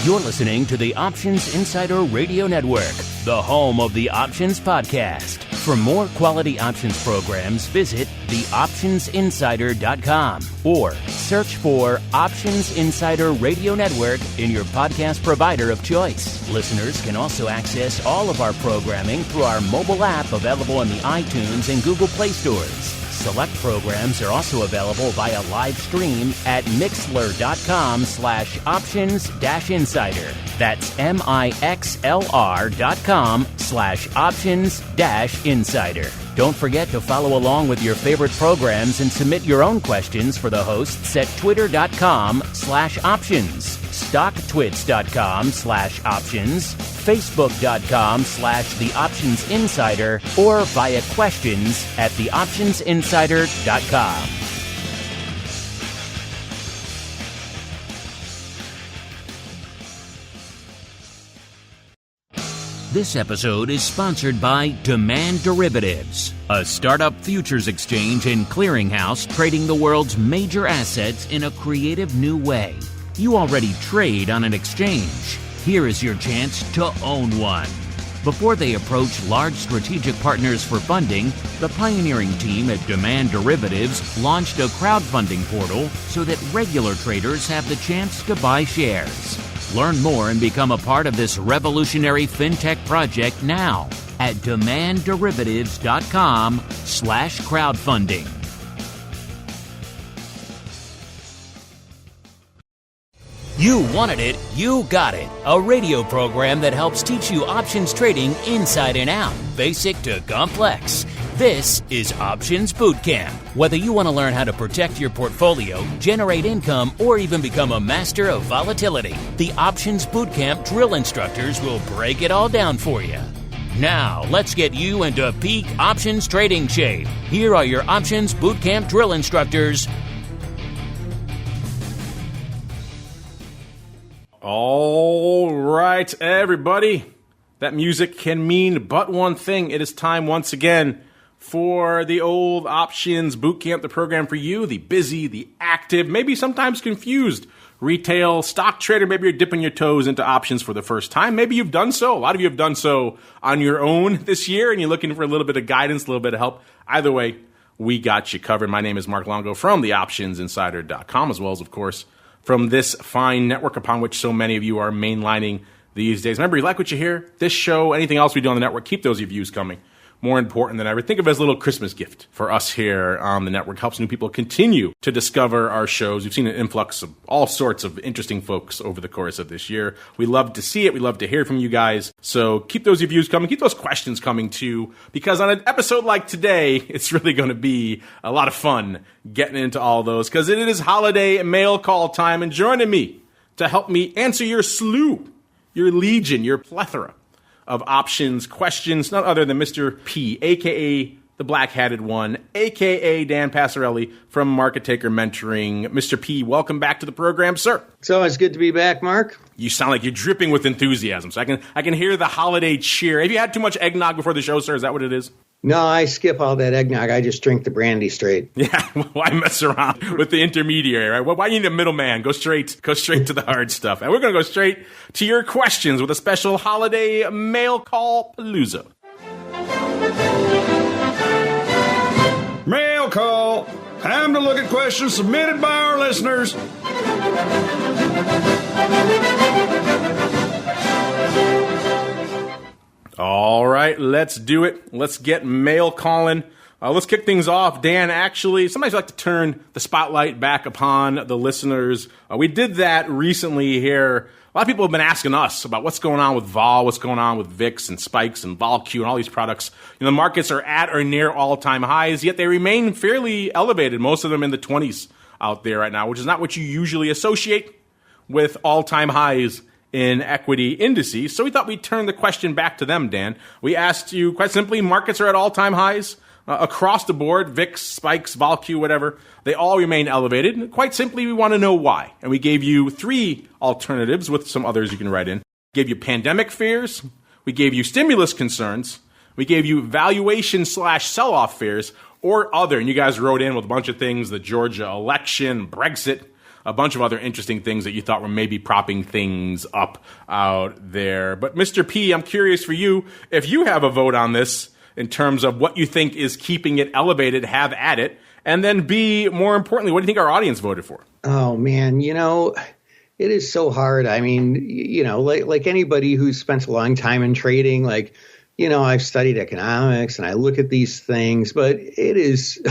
You're listening to the Options Insider Radio Network, the home of the Options Podcast. For more quality options programs, visit theoptionsinsider.com or search for Options Insider Radio Network in your podcast provider of choice. Listeners can also access all of our programming through our mobile app available in the iTunes and Google Play stores. Select programs are also available via live stream at mixlr.com/options-insider. That's mixlr.com/options-insider. Don't forget to follow along with your favorite programs and submit your own questions for the hosts at twitter.com/options, stocktwits.com/options, facebook.com/theoptionsinsider, or via questions at theoptionsinsider.com. This episode is sponsored by Demand Derivatives, a startup futures exchange and clearinghouse trading the world's major assets in a creative new way. You already trade on an exchange. Here is your chance to own one. Before they approach large strategic partners for funding, the pioneering team at Demand Derivatives launched a crowdfunding portal so that regular traders have the chance to buy shares. Learn more and become a part of this revolutionary fintech project now at demandderivatives.com/crowdfunding. You wanted it, you got it. A radio program that helps teach you options trading inside and out, basic to complex. This is Options Bootcamp. Whether you want to learn how to protect your portfolio, generate income, or even become a master of volatility, the Options Bootcamp drill instructors will break it all down for you. Now, let's get you into peak options trading shape. Here are your Options Bootcamp drill instructors. All right, everybody. That music can mean but one thing. It is time once again for the old Options Bootcamp, the program for you, the busy, the active, maybe sometimes confused retail stock trader. Maybe you're dipping your toes into options for the first time. Maybe you've done so. A lot of you have done so on your own this year, and you're looking for a little bit of guidance, a little bit of help. Either way, we got you covered. My name is Mark Longo from theoptionsinsider.com, as well as, of course, from this fine network upon which so many of you are mainlining these days. Remember, you like what you hear? This show, anything else we do on the network, keep those reviews coming. More important than ever. Think of it as a little Christmas gift for us here on the network. Helps new people continue to discover our shows. We've seen an influx of all sorts of interesting folks over the course of this year. We love to see it. We love to hear from you guys. So keep those reviews coming. Keep those questions coming too, because on an episode like today, it's really going to be a lot of fun getting into all those, because it is holiday mail call time, and joining me to help me answer your slew, your legion, your plethora of options questions, none other than Mr. P, a.k.a. the black-hatted one, a.k.a. Dan Passarelli from Market Taker Mentoring. Mr. P, welcome back to the program, sir. It's always good to be back, Mark. You sound like you're dripping with enthusiasm, so I can hear the holiday cheer. Have you had too much eggnog before the show, sir? Is that what it is? No, I skip all that eggnog. I just drink the brandy straight. Yeah, why mess around with the intermediary, right? Why you need a middleman? Go straight to the hard stuff. And we're going to go straight to your questions with a special holiday mail call palooza. Mail call. Time to look at questions submitted by our listeners. All right, let's do it. Let's get mail calling. Let's kick things off. Dan, actually, sometimes I like to turn the spotlight back upon the listeners. We did that recently here. A lot of people have been asking us about what's going on with vol, what's going on with VIX and spikes and VolQ and all these products. You know, the markets are at or near all-time highs, yet they remain fairly elevated, most of them in the 20s out there right now, which is not what you usually associate with all-time highs in equity indices. So we thought we'd turn the question back to them, Dan. We asked you quite simply, markets are at all-time highs across the board, VIX, spikes, VolQ, whatever. They all remain elevated. Quite simply, we want to know why. And we gave you 3 alternatives with some others you can write in. We gave you pandemic fears. We gave you stimulus concerns. We gave you valuation/sell-off fears or other. And you guys wrote in with a bunch of things, the Georgia election, Brexit, a bunch of other interesting things that you thought were maybe propping things up out there. But Mr. P, I'm curious for you, if you have a vote on this in terms of what you think is keeping it elevated, have at it. And then B, more importantly, what do you think our audience voted for? Oh, man, it is so hard. I mean, like anybody who's spent a long time in trading, like, I've studied economics and I look at these things, but it is,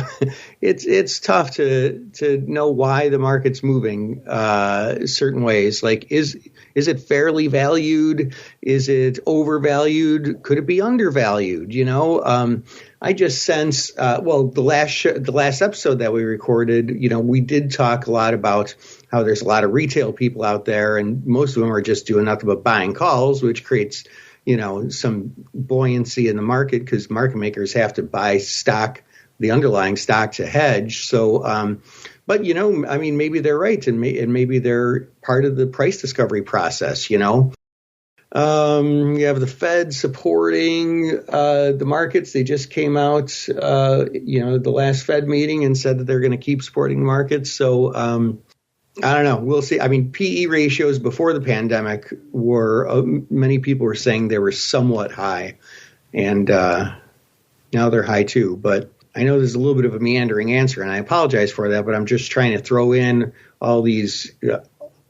it's tough to know why the market's moving certain ways. Like, is it fairly valued? Is it overvalued? Could it be undervalued? I just sense, the last episode that we recorded, we did talk a lot about how there's a lot of retail people out there, and most of them are just doing nothing but buying calls, which creates, some buoyancy in the market because market makers have to buy stock, the underlying stock, to hedge. So, but, maybe they're right, and maybe they're part of the price discovery process, You have the Fed supporting the markets. They just came out, the last Fed meeting and said that they're going to keep supporting the markets. So I don't know. We'll see. I mean, PE ratios before the pandemic were, many people were saying they were somewhat high. And now they're high too. But I know there's a little bit of a meandering answer, and I apologize for that. But I'm just trying to throw in all these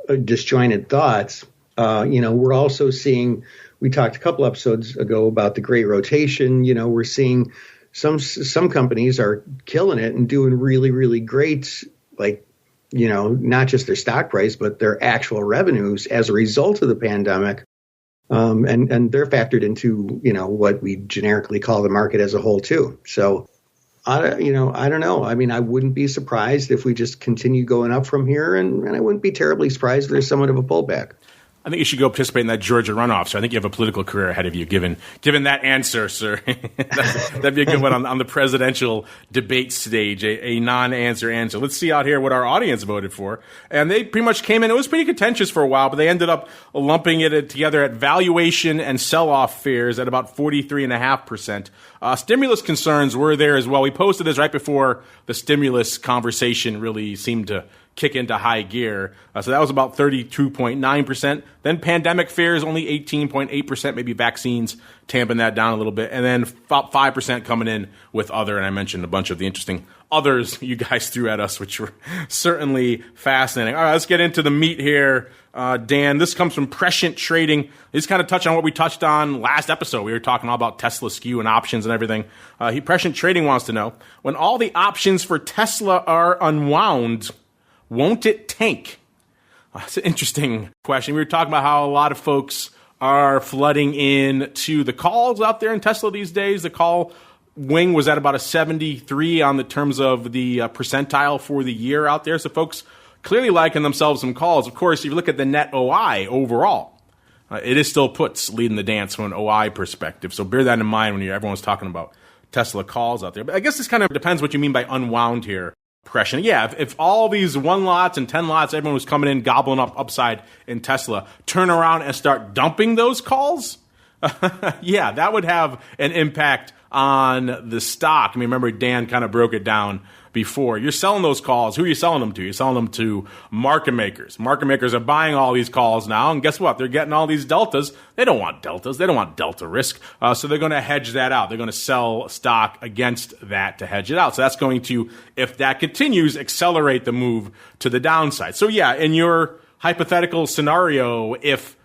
disjointed thoughts. We're also seeing, we talked a couple episodes ago about the great rotation. We're seeing some companies are killing it and doing really, really great, like, not just their stock price, but their actual revenues as a result of the pandemic. And they're factored into, what we generically call the market as a whole too. So, I don't know. I mean, I wouldn't be surprised if we just continue going up from here, and I wouldn't be terribly surprised if there's somewhat of a pullback. I think you should go participate in that Georgia runoff. So I think you have a political career ahead of you, given that answer, sir. That'd be a good one on the presidential debate stage, a non-answer answer. Let's see out here what our audience voted for. And they pretty much came in. It was pretty contentious for a while, but they ended up lumping it together at valuation and sell-off fears at about 43.5%. Stimulus concerns were there as well. We posted this right before the stimulus conversation really seemed to kick into high gear. So that was about 32.9%. Then pandemic fears, only 18.8%, maybe vaccines tamping that down a little bit. And then about 5% coming in with other. And I mentioned a bunch of the interesting others you guys threw at us, which were certainly fascinating. All right, let's get into the meat here. Dan, this comes from Prescient Trading. This kind of touched on what we touched on last episode. We were talking all about Tesla skew and options and everything. Prescient Trading wants to know, when all the options for Tesla are unwound, won't it tank? That's an interesting question. We were talking about how a lot of folks are flooding in to the calls out there in Tesla these days. The call wing was at about a 73 on the terms of the percentile for the year out there. So folks clearly liking themselves some calls. Of course, if you look at the net OI overall, it is still puts leading the dance from an OI perspective. So bear that in mind when everyone's talking about Tesla calls out there. But I guess this kind of depends what you mean by unwound here. Impression. Yeah, if all these 1 lots and 10 lots, everyone was coming in, gobbling up upside in Tesla, turn around and start dumping those calls, yeah, that would have an impact on the stock. I mean, remember Dan kind of broke it down before. You're selling those calls. Who are you selling them to? You're selling them to market makers. Market makers are buying all these calls now, and guess what? They're getting all these deltas. They don't want deltas. They don't want delta risk. So they're going to hedge that out. They're going to sell stock against that to hedge it out. So that's going to, if that continues, accelerate the move to the downside. So yeah, in your hypothetical scenario, if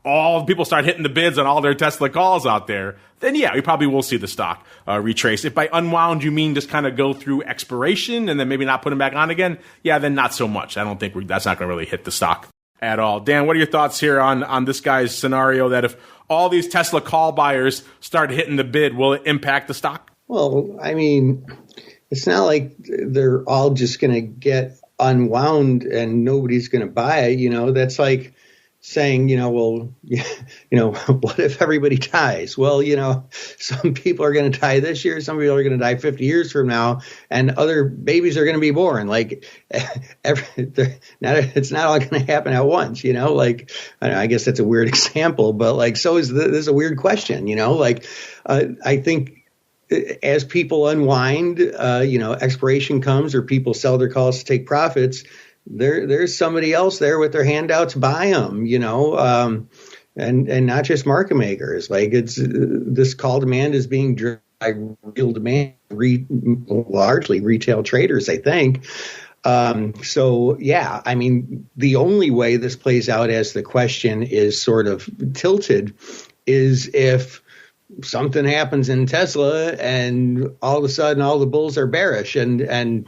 all people start hitting the bids on all their Tesla calls out there, then yeah, we probably will see the stock retrace. If by unwound you mean just kind of go through expiration and then maybe not put them back on again, yeah, then not so much. I don't think that's not going to really hit the stock at all. Dan, what are your thoughts here on this guy's scenario that if all these Tesla call buyers start hitting the bid, will it impact the stock? Well, I mean, it's not like they're all just going to get unwound and nobody's going to buy it. That's like saying, what if everybody dies? Well, some people are going to die this year. Some people are going to die 50 years from now, and other babies are going to be born. Like, it's not all going to happen at once, I guess that's a weird example, but this is a weird question, I think as people unwind, expiration comes or people sell their calls to take profits, there's somebody else there with their handouts by them, and not just market makers. Like this call demand is being driven by real demand, largely retail traders, I think. So yeah, I mean, the only way this plays out as the question is sort of tilted is if something happens in Tesla and all of a sudden all the bulls are bearish and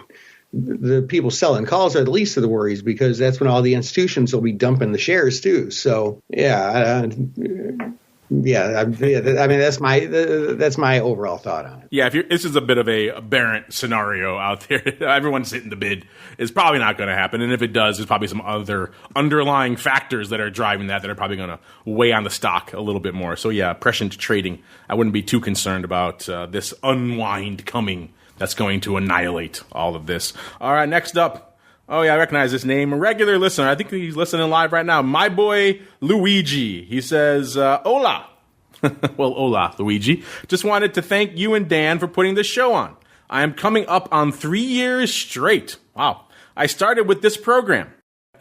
the people selling calls are the least of the worries, because that's when all the institutions will be dumping the shares too. So yeah, I mean, that's my overall thought on it. Yeah, this is a bit of a aberrant scenario out there. Everyone's hitting the bid. It's probably not going to happen, and if it does, there's probably some other underlying factors that are driving that are probably going to weigh on the stock a little bit more. So yeah, prescient trading. I wouldn't be too concerned about this unwind coming. That's going to annihilate all of this. All right, next up. Oh, yeah, I recognize this name. A regular listener. I think he's listening live right now. My boy, Luigi. He says, hola. Well, hola, Luigi. Just wanted to thank you and Dan for putting this show on. I am coming up on 3 years straight. Wow. I started with this program.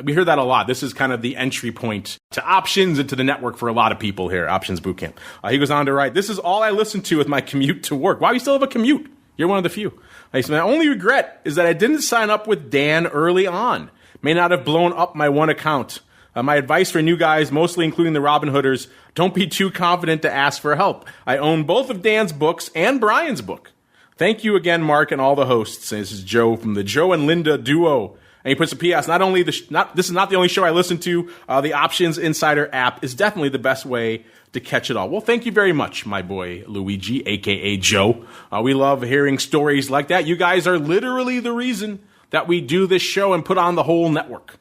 We hear that a lot. This is kind of the entry point to options and to the network for a lot of people here, Options Bootcamp. He goes on to write, this is all I listen to with my commute to work. Wow, you still have a commute. You're one of the few. My only regret is that I didn't sign up with Dan early on. May not have blown up my one account. My advice for new guys, mostly including the Robin Hooders, don't be too confident to ask for help. I own both of Dan's books and Brian's book. Thank you again, Mark, and all the hosts. This is Joe from the Joe and Linda Duo. And he puts a PS. This is not the only show I listen to. The Options Insider app is definitely the best way to catch it all. Well, thank you very much, my boy Luigi, a.k.a. Joe. We love hearing stories like that. You guys are literally the reason that we do this show and put on the whole network.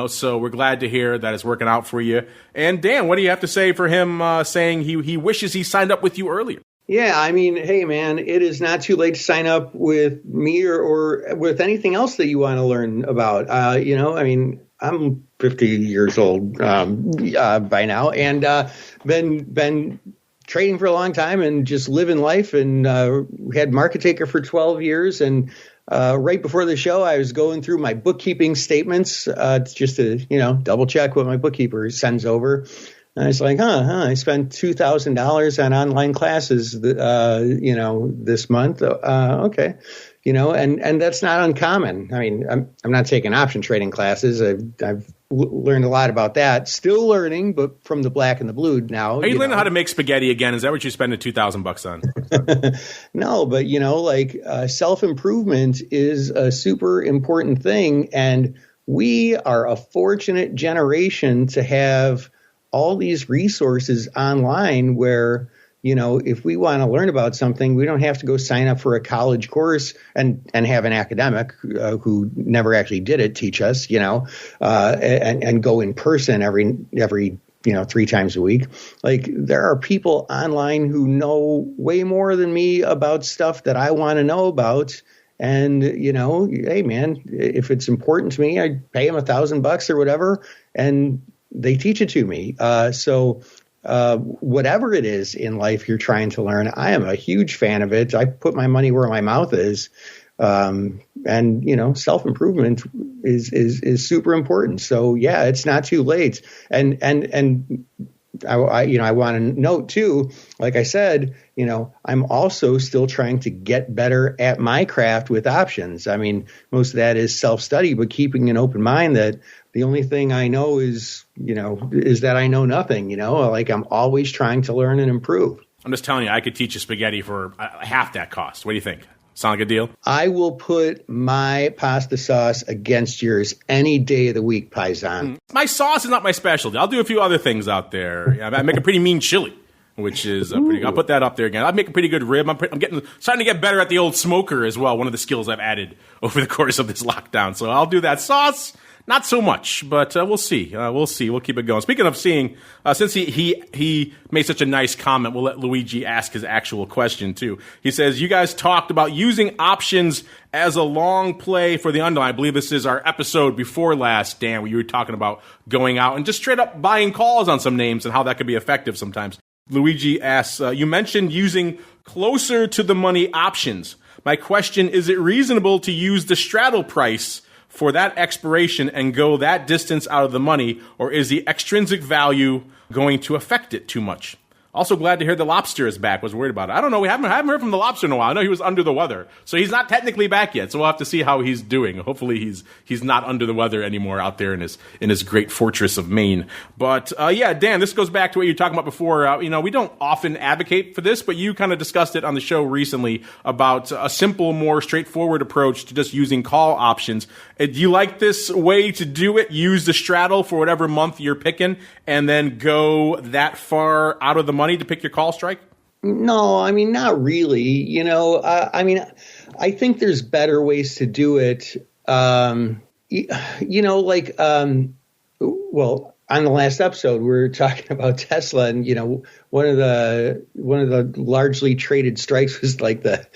So we're glad to hear that it's working out for you. And Dan, what do you have to say for him saying he wishes he signed up with you earlier? Yeah, I mean, hey, man, it is not too late to sign up with me or with anything else that you want to learn about. I mean, I'm 50 years old by now and been trading for a long time and just living life, and had Market Taker for 12 years. And right before the show, I was going through my bookkeeping statements just to, double check what my bookkeeper sends over. And I was like, I spent $2,000 on online classes, this month. Okay. And that's not uncommon. I mean, I'm not taking option trading classes. I've learned a lot about that. Still learning, but from the black and the blue now. Are you learning how to make spaghetti again? Is that what you're spending $2,000 on? No, but self-improvement is a super important thing. And we are a fortunate generation to have all these resources online where, if we want to learn about something, we don't have to go sign up for a college course and have an academic who never actually did it teach us, and go in person every 3 times a week. Like, there are people online who know way more than me about stuff that I want to know about. And, hey, man, if it's important to me, I pay them $1,000 or whatever, and they teach it to me. So whatever it is in life you're trying to learn, I am a huge fan of it. I put my money where my mouth is. And self-improvement is super important. So yeah, it's not too late. And I want to note too, like I said, I'm also still trying to get better at my craft with options. I mean, most of that is self-study, but keeping an open mind that the only thing I know is that I know nothing, like I'm always trying to learn and improve. I'm just telling you, I could teach you spaghetti for half that cost. What do you think? Sound like a deal? I will put my pasta sauce against yours any day of the week, Paisan. My sauce is not my specialty. I'll do a few other things out there. I make a pretty mean chili, which is pretty good. I'll put that up there again. I make a pretty good rib. I'm starting to get better at the old smoker as well, one of the skills I've added over the course of this lockdown. So I'll do that. Sauce, not so much, but we'll see. We'll see. We'll keep it going. Speaking of seeing, since he made such a nice comment, we'll let Luigi ask his actual question, too. He says, you guys talked about using options as a long play for the underlying. I believe this is our episode before last, Dan, where you were talking about going out and just straight up buying calls on some names and how that could be effective sometimes. Luigi asks, you mentioned using closer to the money options. My question, is it reasonable to use the straddle price for that expiration and go that distance out of the money, or is the extrinsic value going to affect it too much? Also glad to hear the lobster is back. Was worried about it. I don't know. We haven't heard from the lobster in a while. I know he was under the weather, so he's not technically back yet. So we'll have to see how he's doing. Hopefully he's not under the weather anymore out there in his great fortress of Maine. But yeah, Dan, this goes back to what you were talking about before. We don't often advocate for this, but you kind of discussed it on the show recently about a simple, more straightforward approach to just using call options. Do you like this way to do it? Use the straddle for whatever month you're picking, and then go that far out of the money to pick your call strike? No, I mean, not really. I think there's better ways to do it. Well, on the last episode, we were talking about Tesla, and one of the largely traded strikes was like the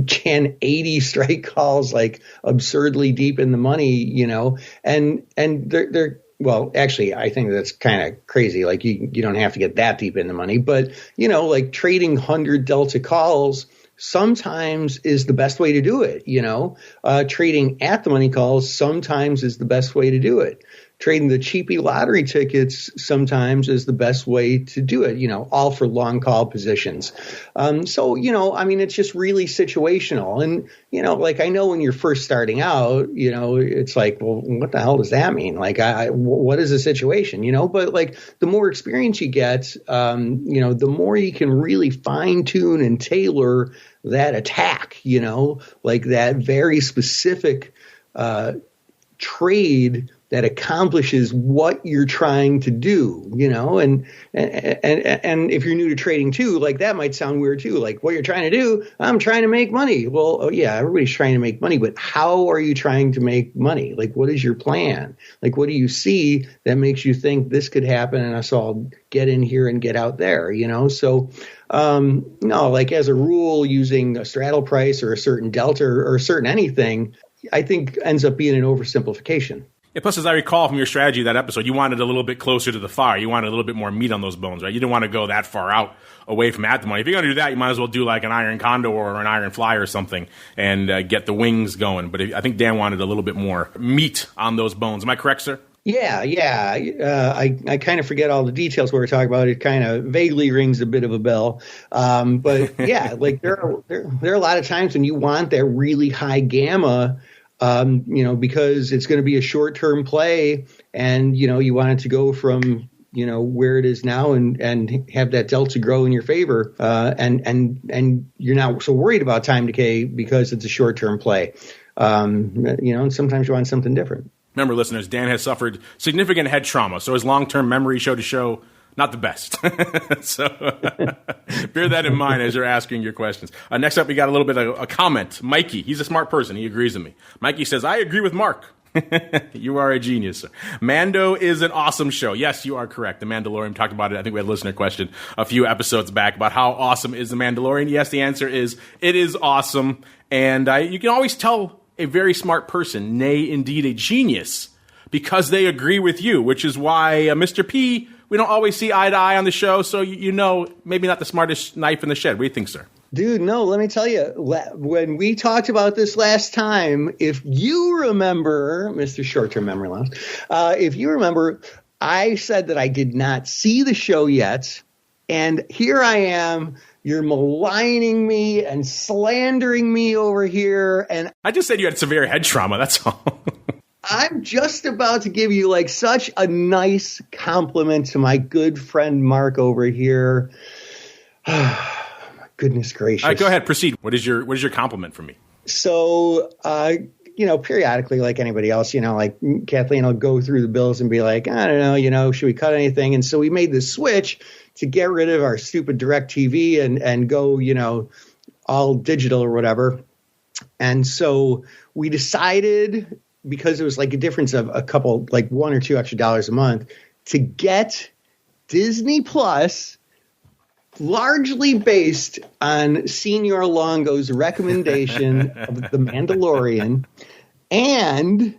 Jan 80 strike calls, like absurdly deep in the money, and they're well, actually, I think that's kind of crazy. Like you don't have to get that deep in the money, but like trading 100 delta calls sometimes is the best way to do it. Trading at the money calls sometimes is the best way to do it. Trading the cheapy lottery tickets sometimes is the best way to do it, all for long call positions. It's just really situational. And, I know when you're first starting out, it's like, well, what the hell does that mean? Like, what is the situation, But like the more experience you get, the more you can really fine tune and tailor that attack, like that very specific trade that accomplishes what you're trying to do, and if you're new to trading too, like that might sound weird too. Like what you're trying to do, I'm trying to make money. Well, oh yeah, everybody's trying to make money, but how are you trying to make money? Like what is your plan? Like what do you see that makes you think this could happen and us all get in here and get out there, So no, like as a rule, using a straddle price or a certain delta or a certain anything, I think ends up being an oversimplification. Yeah, plus, as I recall from your strategy that episode, you wanted a little bit closer to the fire. You wanted a little bit more meat on those bones, right? You didn't want to go that far out away from at the money. If you're going to do that, you might as well do like an iron condor or an iron fly or something and get the wings going. But I think Dan wanted a little bit more meat on those bones. Am I correct, sir? Yeah. I kind of forget all the details we were talking about. It kind of vaguely rings a bit of a bell. But yeah, like there are a lot of times when you want that really high gamma, because it's going to be a short-term play, and you want it to go from where it is now and have that delta grow in your favor, and you're not so worried about time decay because it's a short-term play, and sometimes you want something different. Remember, listeners, Dan has suffered significant head trauma, so his long-term memory show to show not the best. So bear that in mind as you're asking your questions. Next up, we got a little bit of a comment. Mikey, he's a smart person. He agrees with me. Mikey says, I agree with Mark. You are a genius, sir. Mando is an awesome show. Yes, you are correct. The Mandalorian, talked about it. I think we had a listener question a few episodes back about how awesome is The Mandalorian. Yes, the answer is it is awesome. And you can always tell a very smart person, nay, indeed a genius, because they agree with you, which is why Mr. P, we don't always see eye to eye on the show, so maybe not the smartest knife in the shed. What do you think, sir? Dude, no, let me tell you, when we talked about this last time, if you remember, Mr. Short-Term Memory Loss, if you remember, I said that I did not see the show yet, and here I am, you're maligning me and slandering me over here, and I just said you had severe head trauma, that's all. I'm just about to give you like such a nice compliment to my good friend Mark over here. Goodness gracious. All right, go ahead, proceed. What is your compliment for me? So, periodically, like anybody else, like Kathleen will go through the bills and be like, I don't know, should we cut anything? And so we made the switch to get rid of our stupid DirecTV and go, all digital or whatever. And so we decided, because it was like a difference of a couple, like $1 or $2 extra a month, to get Disney Plus, largely based on Senior Longo's recommendation of The Mandalorian. And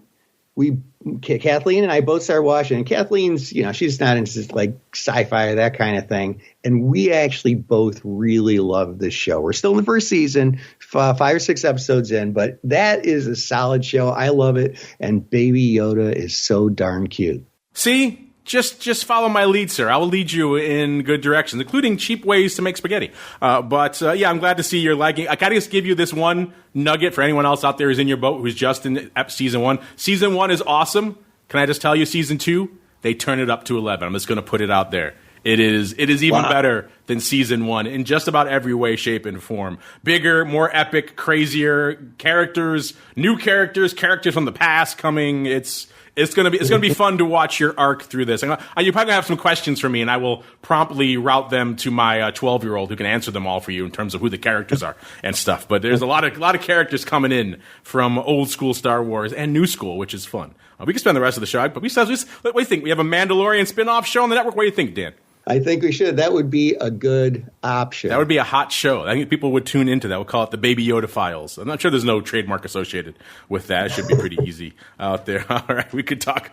we Kathleen and I both started watching. And Kathleen's, she's not into like sci-fi or that kind of thing. And we actually both really love this show. We're still in the first season, 5 or 6 episodes in, but that is a solid show. I love it. And Baby Yoda is so darn cute. See? Just follow my lead, sir. I will lead you in good directions, including cheap ways to make spaghetti. But I'm glad to see you're liking. I gotta just give you this one nugget for anyone else out there who's in your boat who's just in season 1. Season 1 is awesome. Can I just tell you, season 2, they turn it up to 11. I'm just going to put it out there. It is even better than season 1 in just about every way, shape, and form. Bigger, more epic, crazier characters, new characters from the past coming. It's gonna be fun to watch your arc through this. You're probably gonna have some questions for me, and I will promptly route them to my 12-year-old who can answer them all for you in terms of who the characters are and stuff. But there's a lot of characters coming in from old school Star Wars and new school, which is fun. We can spend the rest of the show. But what do you think? We have a Mandalorian spin-off show on the network. What do you think, Dan? I think we should. That would be a good option. That would be a hot show. I think people would tune into that. We'll call it the Baby Yoda Files. I'm not sure there's no trademark associated with that. It should be pretty easy out there. All right, we could talk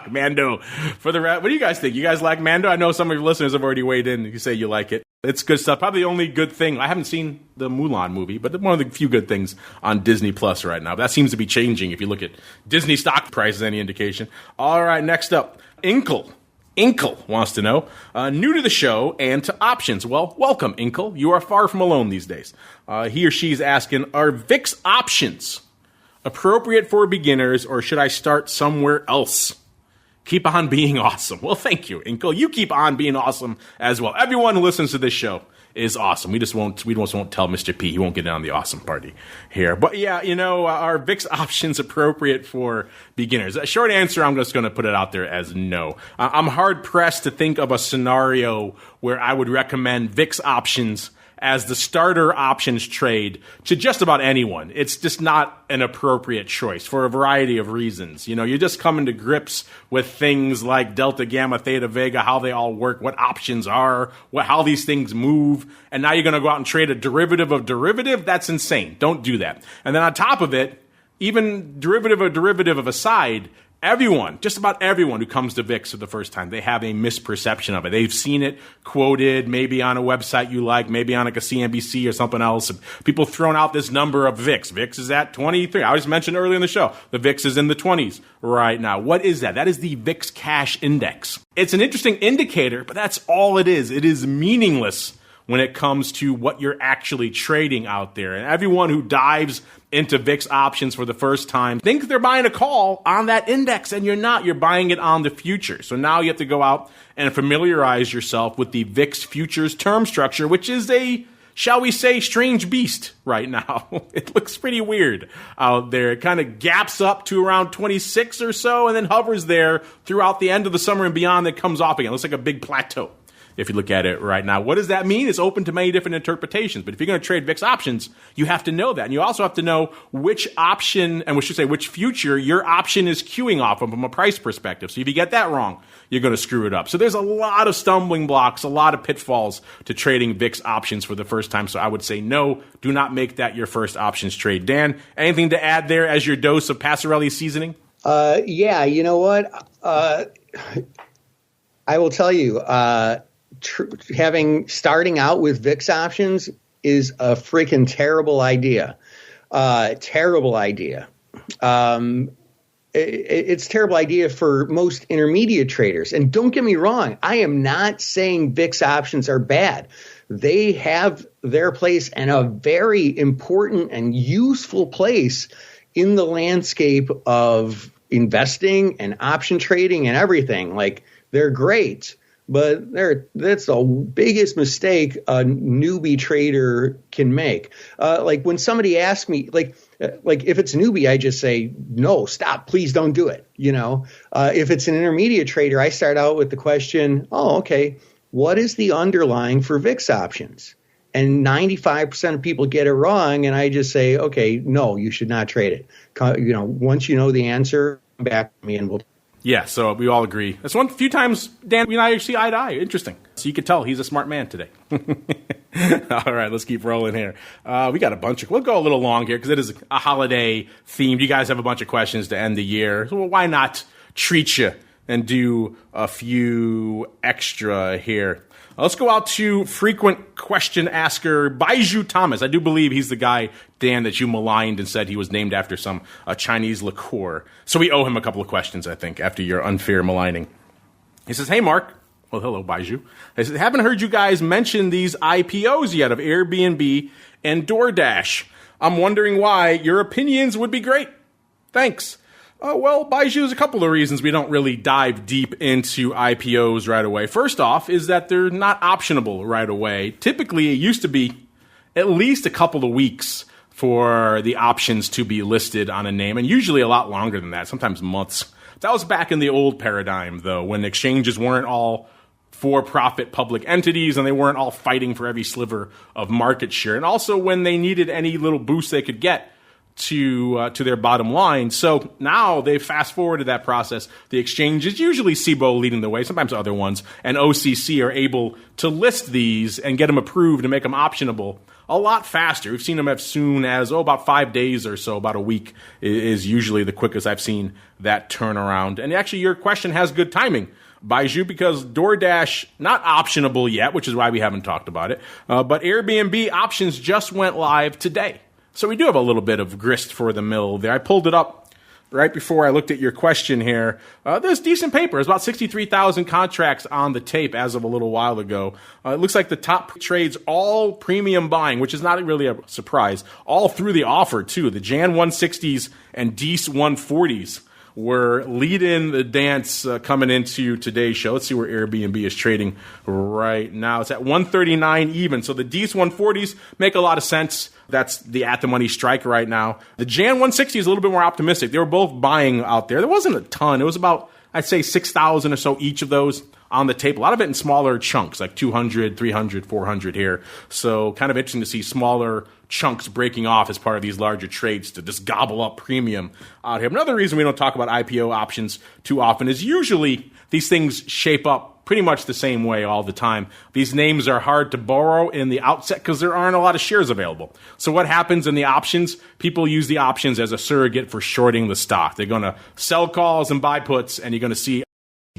Mando for the rest. What do you guys think? You guys like Mando? I know some of your listeners have already weighed in. You say you like it. It's good stuff. Probably the only good thing. I haven't seen the Mulan movie, but one of the few good things on Disney Plus right now. But that seems to be changing if you look at Disney stock prices, any indication. All right, next up, Inkle wants to know, new to the show and to options. Well, welcome, Inkle. You are far from alone these days. He or she's asking, are VIX options appropriate for beginners, or should I start somewhere else? Keep on being awesome. Well, thank you, Inkle. You keep on being awesome as well. Everyone who listens to this show is awesome. We just won't tell Mr. P. He won't get in on the awesome party here. But yeah, are VIX options appropriate for beginners? A short answer, I'm just going to put it out there as no. I'm hard pressed to think of a scenario where I would recommend VIX options as the starter options trade to just about anyone. It's just not an appropriate choice for a variety of reasons. You're just coming to grips with things like delta, gamma, theta, vega, how they all work, what options are, how these things move, and now you're going to go out and trade a derivative of derivative? That's insane. Don't do that. And then on top of it, even derivative of aside, just about everyone who comes to VIX for the first time, they have a misperception of it. They've seen it quoted maybe on a website you like, maybe on like a CNBC or something else. People throwing out this number of VIX. VIX is at 23. I just mentioned earlier in the show, the VIX is in the 20s right now. What is that? That is the VIX Cash Index. It's an interesting indicator, but that's all it is. It is meaningless when it comes to what you're actually trading out there. And everyone who dives into VIX options for the first time think they're buying a call on that index, and you're not. You're buying it on the future. So now you have to go out and familiarize yourself with the VIX futures term structure, which is a, shall we say, strange beast right now. It looks pretty weird out there. It kind of gaps up to around 26 or so and then hovers there throughout the end of the summer and beyond. That comes off again. It looks like a big plateau if you look at it right now. What does that mean? It's open to many different interpretations. But if you're going to trade VIX options, you have to know that. And you also have to know which option, and we should say which future your option is queuing off of from a price perspective. So if you get that wrong, you're going to screw it up. So there's a lot of stumbling blocks, a lot of pitfalls to trading VIX options for the first time. So I would say no, do not make that your first options trade. Dan, anything to add there as your dose of Passarelli seasoning? Yeah, you know what? I will tell you, starting out with VIX options is a freaking terrible idea. Terrible idea. It's a terrible idea for most intermediate traders. And don't get me wrong, I am not saying VIX options are bad. They have their place, and a very important and useful place in the landscape of investing and option trading and everything. Like, they're great. But that's the biggest mistake a newbie trader can make. Like when somebody asks me, like if it's a newbie, I just say, no, stop, please don't do it. If it's an intermediate trader, I start out with the question, okay, what is the underlying for VIX options? And 95% of people get it wrong. And I just say, okay, no, you should not trade it. Once you know the answer, come back to me and we'll. Yeah, so we all agree. That's one few times Dan and I see eye to eye. Interesting. So you could tell he's a smart man today. All right, let's keep rolling here. We got a bunch we'll go a little long here because it is a holiday themed. You guys have a bunch of questions to end the year. So why not treat you and do a few extra here? Let's go out to frequent question asker Baiju Thomas. I do believe he's the guy, Dan, that you maligned and said he was named after some Chinese liqueur. So we owe him a couple of questions, I think, after your unfair maligning. He says, hey, Mark. Well, hello, Baiju. I said, haven't heard you guys mention these IPOs yet of Airbnb and DoorDash. I'm wondering why. Your opinions would be great. Thanks. Well, Baiju, there's a couple of reasons we don't really dive deep into IPOs right away. First off is that they're not optionable right away. Typically, it used to be at least a couple of weeks for the options to be listed on a name, and usually a lot longer than that, sometimes months. That was back in the old paradigm, though, when exchanges weren't all for-profit public entities and they weren't all fighting for every sliver of market share, and also when they needed any little boost they could get to their bottom line. So now they've fast-forwarded that process. The exchanges, usually CBOE leading the way, sometimes other ones, and OCC are able to list these and get them approved and make them optionable a lot faster. We've seen them as soon as, about 5 days or so, about a week is usually the quickest I've seen that turnaround. And actually, your question has good timing, Baiju, because DoorDash, not optionable yet, which is why we haven't talked about it, but Airbnb options just went live today. So we do have a little bit of grist for the mill there. I pulled it up right before I looked at your question here. There's decent paper. There's about 63,000 contracts on the tape as of a little while ago. It looks like the top trades all premium buying, which is not really a surprise, all through the offer, too. The Jan 160s and Dece 140s were leading the dance coming into today's show. Let's see where Airbnb is trading right now. It's at 139 even. So the Dece 140s make a lot of sense. That's the at-the-money strike right now. The Jan 160 is a little bit more optimistic. They were both buying out there. There wasn't a ton. It was about, I'd say, 6,000 or so each of those on the tape. A lot of it in smaller chunks, like 200, 300, 400 here. So kind of interesting to see smaller chunks breaking off as part of these larger trades to just gobble up premium out here. Another reason we don't talk about IPO options too often is usually these things shape up pretty much the same way all the time. These names are hard to borrow in the outset because there aren't a lot of shares available. So what happens in the options? People use the options as a surrogate for shorting the stock. They're going to sell calls and buy puts, and you're going to see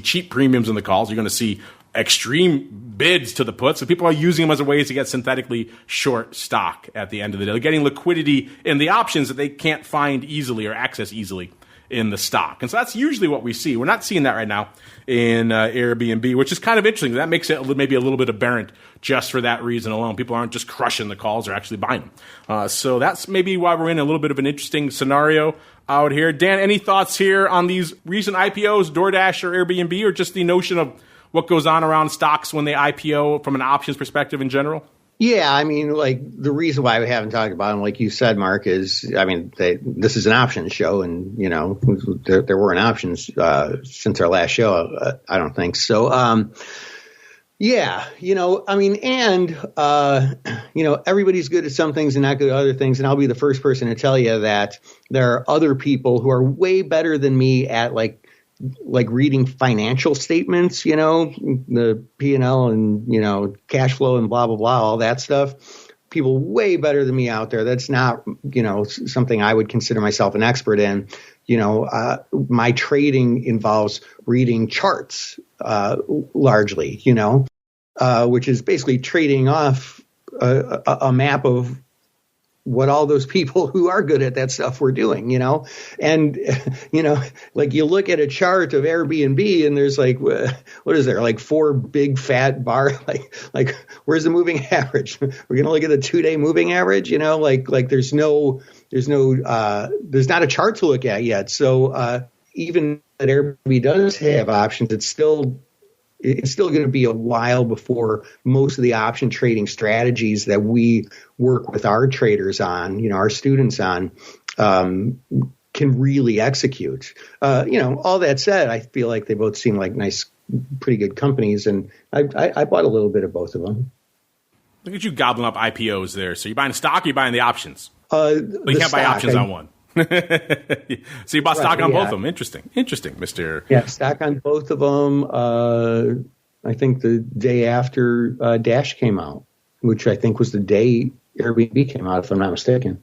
cheap premiums in the calls. You're going to see extreme bids to the puts. So people are using them as a way to get synthetically short stock at the end of the day. They're getting liquidity in the options that they can't find easily or access easily in the stock. And so that's usually what we see. We're not seeing that right now in Airbnb, which is kind of interesting. That makes it maybe a little bit aberrant just for that reason alone. People aren't just crushing the calls, they're actually buying them. So that's maybe why we're in a little bit of an interesting scenario out here. Dan, any thoughts here on these recent IPOs, DoorDash or Airbnb, or just the notion of what goes on around stocks when they IPO from an options perspective in general? Yeah, I mean, like, the reason why we haven't talked about them, like you said, Mark, is, I mean, this is an options show, and, you know, there weren't options since our last show, I don't think. So, yeah, you know, I mean, and, you know, everybody's good at some things and not good at other things, and I'll be the first person to tell you that there are other people who are way better than me at, like reading financial statements, you know, the P&L and, you know, cash flow and blah, blah, blah, all that stuff. People way better than me out there. That's not, you know, something I would consider myself an expert in. You know, my trading involves reading charts largely, you know, which is basically trading off a map of what all those people who are good at that stuff were doing, you know? And, you know, like you look at a chart of Airbnb and there's like, what is there? Like 4 big fat bar, like where's the moving average? We're going to look at the 2-day moving average, you know, like there's not a chart to look at yet. So, even that Airbnb does have options, it's still going to be a while before most of the option trading strategies that we work with our traders on, you know, our students on, can really execute. You know, all that said, I feel like they both seem like nice, pretty good companies, and I bought a little bit of both of them. Look at you gobbling up IPOs there. So you're buying stock or you're buying the options? But you can't buy options on one. So you bought stock on both of them. Interesting, Mr. Yeah, stock on both of them. I think the day after Dash came out. which I think was the day Airbnb came out, if I'm not mistaken.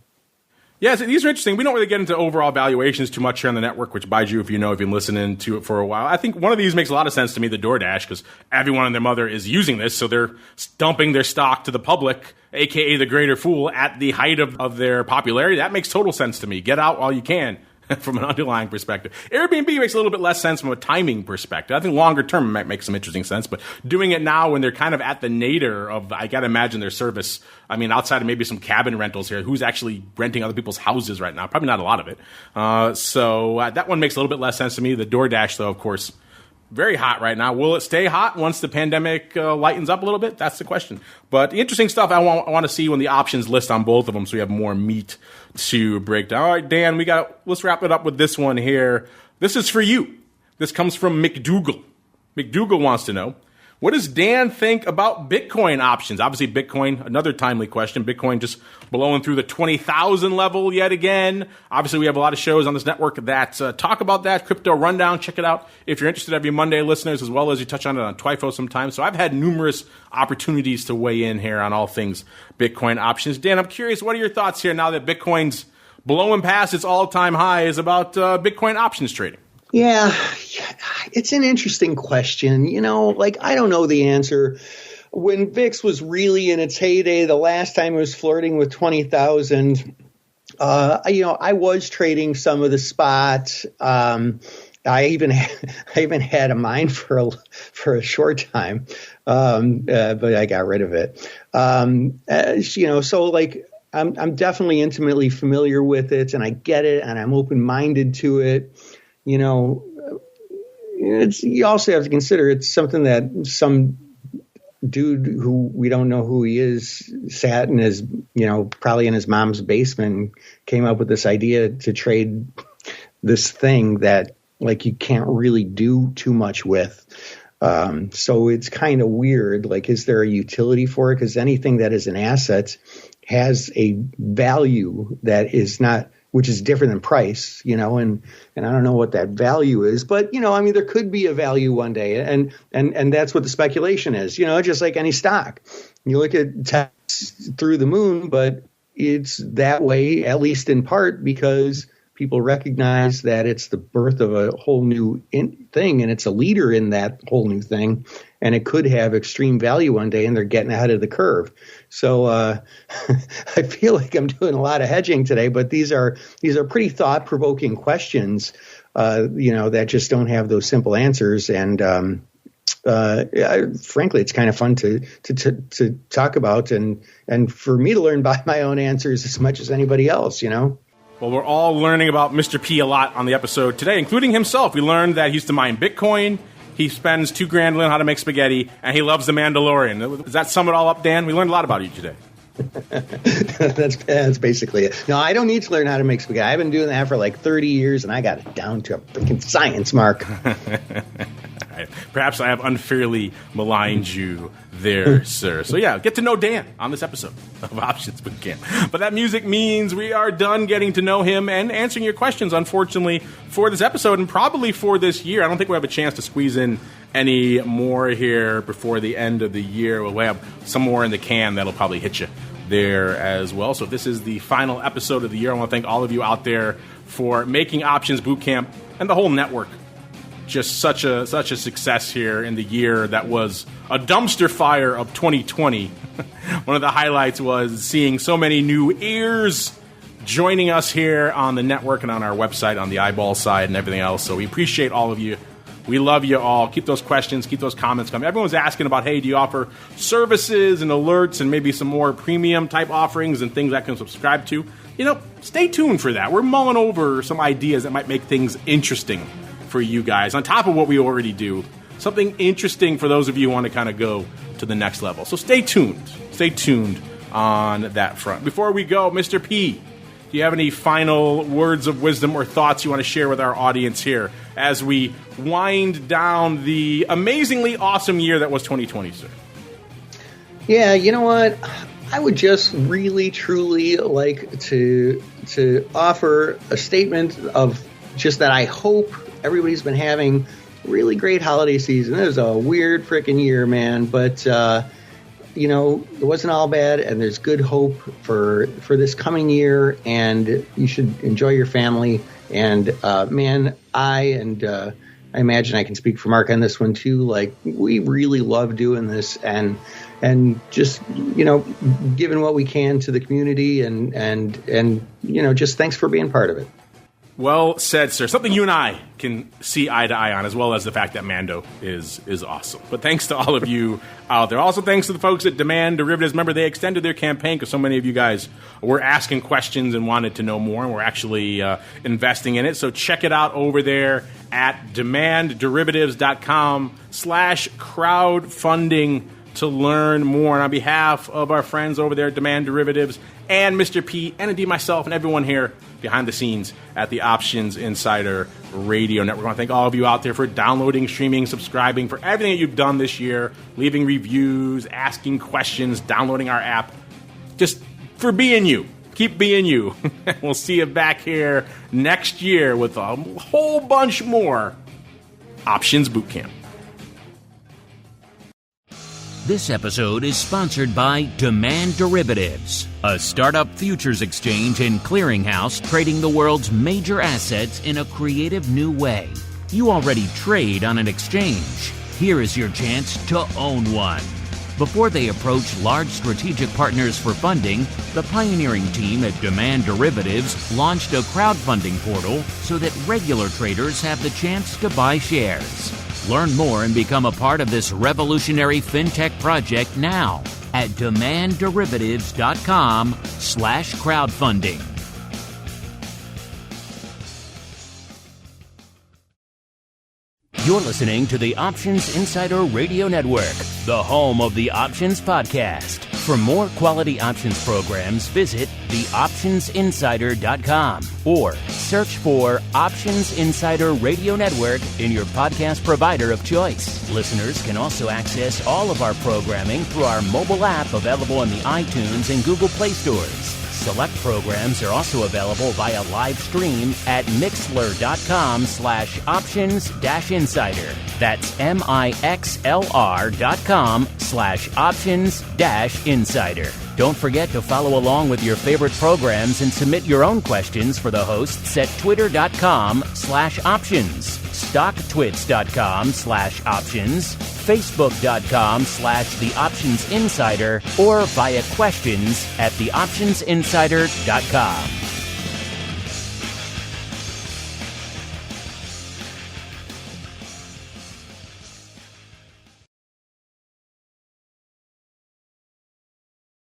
Yeah, so these are interesting. We don't really get into overall valuations too much here on the network, which by you, if you've been listening to it for a while. I think one of these makes a lot of sense to me, the DoorDash, because everyone and their mother is using this, so they're dumping their stock to the public, a.k.a. the greater fool, at the height of their popularity. That makes total sense to me. Get out while you can. From an underlying perspective. Airbnb makes a little bit less sense from a timing perspective. I think longer term it might make some interesting sense, but doing it now when they're kind of at the nadir of, I got to imagine their service, I mean, outside of maybe some cabin rentals here, who's actually renting other people's houses right now? Probably not a lot of it. So that one makes a little bit less sense to me. The DoorDash, though, of course, very hot right now. Will it stay hot once the pandemic lightens up a little bit? That's the question. But the interesting stuff I want to see when the options list on both of them, so we have more meat to break down. All right, Dan, let's wrap it up with this one here. This is for you. This comes from McDougal. McDougal wants to know, what does Dan think about Bitcoin options? Obviously, Bitcoin, another timely question. Bitcoin just blowing through the 20,000 level yet again. Obviously, we have a lot of shows on this network that talk about that. Crypto Rundown, check it out if you're interested, every Monday, listeners, as well as you touch on it on Twifo sometimes. So I've had numerous opportunities to weigh in here on all things Bitcoin options. Dan, I'm curious, what are your thoughts here now that Bitcoin's blowing past its all-time highs about Bitcoin options trading? Yeah, it's an interesting question. I don't know the answer. When VIX was really in its heyday, the last time it was flirting with 20,000, I was trading some of the spot. I even had a mine for a short time, but I got rid of it. I'm definitely intimately familiar with it, and I get it, and I'm open-minded to it. You also have to consider it's something that some dude who we don't know who he is sat in his, probably in his mom's basement and came up with this idea to trade this thing that you can't really do too much with. So it's kind of weird. Is there a utility for it? Because anything that is an asset has a value that is not, which is different than price, and I don't know what that value is, but, there could be a value one day, and that's what the speculation is, just like any stock. You look at tech through the moon, but it's that way, at least in part, because people recognize that it's the birth of a whole new thing, and it's a leader in that whole new thing, and it could have extreme value one day, and they're getting ahead of the curve. So I feel like I'm doing a lot of hedging today, but these are pretty thought-provoking questions, that just don't have those simple answers. And frankly, it's kind of fun to talk about, and for me to learn by my own answers as much as anybody else, Well, we're all learning about Mr. P a lot on the episode today, including himself. We learned that he used to mine Bitcoin. He spends $2,000 learning how to make spaghetti, and he loves The Mandalorian. Does that sum it all up, Dan? We learned a lot about you today. That's basically it. No, I don't need to learn how to make spaghetti. I've been doing that for 30 years, and I got it down to a freaking science, Mark. Perhaps I have unfairly maligned you there, sir. So yeah, get to know Dan on this episode of Options Bootcamp. But that music means we are done getting to know him and answering your questions, unfortunately, for this episode and probably for this year. I don't think we have a chance to squeeze in any more here before the end of the year. We'll have some more in the can that'll probably hit you there as well. So if this is the final episode of the year, I want to thank all of you out there for making Options Bootcamp and the whole network just such a success here in the year that was a dumpster fire of 2020. One of the highlights was seeing so many new ears joining us here on the network and on our website on the eyeball side and everything else. So we appreciate all of you. We love you all. Keep those questions, keep those comments coming. Everyone's asking about, hey, do you offer services and alerts and maybe some more premium type offerings and things I can subscribe to? Stay tuned for that. We're mulling over some ideas that might make things interesting for you guys, on top of what we already do. Something interesting for those of you who want to kind of go to the next level. So stay tuned. Stay tuned on that front. Before we go, Mr. P, do you have any final words of wisdom or thoughts you want to share with our audience here as we wind down the amazingly awesome year that was 2020, sir? Yeah, you know what? I would just really, truly like to offer a statement of just that I hope everybody's been having really great holiday season. It was a weird freaking year, man, but it wasn't all bad, and there's good hope for this coming year, and you should enjoy your family. And man, I imagine I can speak for Mark on this one too. Like, we really love doing this, and just giving what we can to the community, and just thanks for being part of it. Well said, sir. Something you and I can see eye to eye on, as well as the fact that Mando is awesome. But thanks to all of you out there. Also, thanks to the folks at Demand Derivatives. Remember, they extended their campaign because so many of you guys were asking questions and wanted to know more, and we're actually investing in it. So check it out over there at demandderivatives.com/crowdfunding to learn more. And on behalf of our friends over there at Demand Derivatives and Mr. P, and indeed myself and everyone here behind the scenes at the Options Insider Radio Network, I want to thank all of you out there for downloading, streaming, subscribing, for everything that you've done this year, leaving reviews, asking questions, downloading our app, just for being you. Keep being you. We'll see you back here next year with a whole bunch more Options Bootcamp. This episode is sponsored by Demand Derivatives, a startup futures exchange and clearinghouse trading the world's major assets in a creative new way. You already trade on an exchange. Here is your chance to own one. Before they approach large strategic partners for funding, the pioneering team at Demand Derivatives launched a crowdfunding portal so that regular traders have the chance to buy shares. Learn more and become a part of this revolutionary fintech project now at demandderivatives.com/crowdfunding. You're listening to the Options Insider Radio Network, the home of the Options Podcast. For more quality options programs, visit theoptionsinsider.com or search for Options Insider Radio Network in your podcast provider of choice. Listeners can also access all of our programming through our mobile app available in the iTunes and Google Play stores. Select programs are also available via live stream at mixlr.com/options-insider. That's mixlr.com/options-insider. Don't forget to follow along with your favorite programs and submit your own questions for the hosts at twitter.com/options, stocktwits.com/options, facebook.com/theoptionsinsider, or via questions at theoptionsinsider.com.